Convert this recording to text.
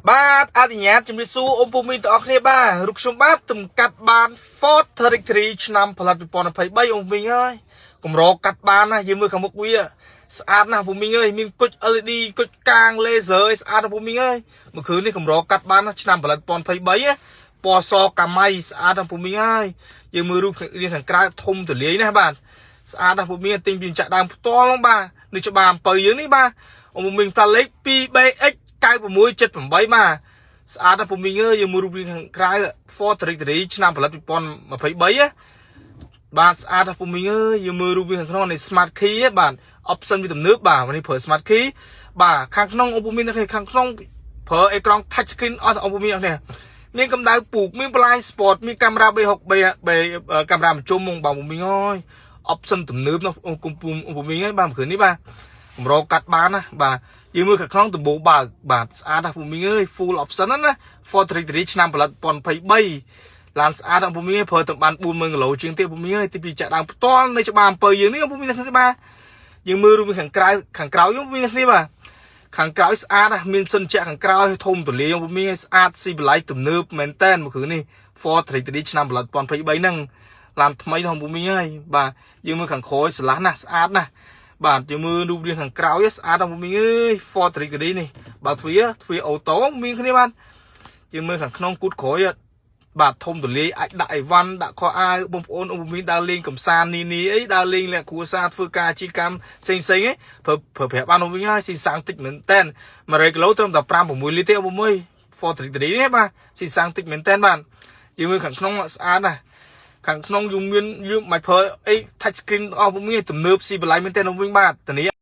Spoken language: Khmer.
បាទអនុញ្ញាតជំរាបសួរអូនពូមីនទាំងអស់គ្នាបាទរូបខ្ញុំបាទទំកាត់បាន Ford Territory ឆ្នាំផលិត2023អូនពូមីងអើយកម្រកាត់បានណាយើងមើលខាងមុខវាស្អាតណាស់ពូមីងអើយមានគុជ LED គុជកាង laser ស្អាតណាស់ពូមីងអើយមួយគ្រឿងនេះកម្រកាត់បានណាឆ្នាំផលិត2023ពណ៌សកាម៉ៃស្អាតណាស់ពូមីងអើយយើងមើលរូបរាងខាងក្រៅធំទូលាយណាស់បាទស្អាតណាស់ពូមីងទិញពីចាក់ដើមផ្ទាល់ហ្នឹងបាទនេះច្បារអំពៅយើងនេះបាទអូនពូមីងផ្លាលេខ 2BX 9678បាទស្អាតណាស់ពូមីងអើយយើងមើលរូបរាងខាងក្រៅ Ford Territory ឆ្នាំផលិត2023បាទស្អាតណាស់ពូមីងអើយយើងមើលរូបរាងខាងក្នុងនេះ Smart Key បាទ option វាទំនើបបាទនេះប្រើ Smart Key បាទខាងក្នុងអូនពូមីងនេះខាងក្នុងប្រើអេក្រង់ touch screen អស់អូនពូមីងអស់នេះមានកម្ដៅពូកមានបន្លាយ sport មានកាមេរ៉ា B6B កាមេរ៉ាបញ្ជុំហ្មងបាទពូមីងអើយ option ទំនើបណាស់អូនពូមីងអើយបាទគ្រឿងនេះបាទកម្រកាត់បានណាបាទយើងមើលខាងក្នុងដំបូងបើកបាទស្អាតណាស់ពូមីងអើយ full option ណា Ford Territory ឆ្នាំផលិត2023ឡានស្អាតណាស់ពូមីងអើយប្រើទៅបាន 40000 គីឡូជាងទៀតពូមីងអើយទីពីចាក់ដើមផ្ទាល់នៅច្បារអំពើយើងនេះពូមីងនេះបាទយើងមើលរូបខាងក្រៅយើងពូមីងនេះបាទខាងក្រៅស្អាតណាស់មានសិនជាខាងក្រៅធំទូលាយពូមីងស្អាតស៊ីបល័យទំនើបមែនតែនមួយគ្រឿងនេះ Ford Territory ឆ្នាំផលិត2023ហ្នឹងឡានថ្មីរបស់ពូមីងអើយបាទយើងមើលខាងក្រោយស្រឡះណាស់ស្អាតណាស់បាទយើងមើលរូបរាងខាងក្រោយស្អាតណាស់ពូមីងអើយ Ford Territory នេះបាទទ្វាអូតូមានគ្នាបាទយើងមើលខាងក្នុងគូតក្រោយបាទធំទូលាយអាចដាក់អីវ៉ាន់ដាក់ខោអាវបងប្អូនអូនពូមីងដើរលេងកំសាន្តនីអីដើរលេងលក្ខគ្រួសារធ្វើការអាជីវកម្មផ្សេងឯងប្រើប្រាស់បានអូនវិញហើយស៊ីសាំងតិចមែនតែន100គីឡូត្រឹមតែ 5-6 លីត្រទេអូនមួយ Ford Territory នេះបាទស៊ីសាំងតិចមែនតែនបាទយើងមើលខាងក្នុងស្អាតណាស់ខាងក្នុងយើងមានយើងមិនប្រើអី touch screen អស់ពូមីងទំនើបស៊ីបល័យមែនតែនអូនវិញបាទតានេះ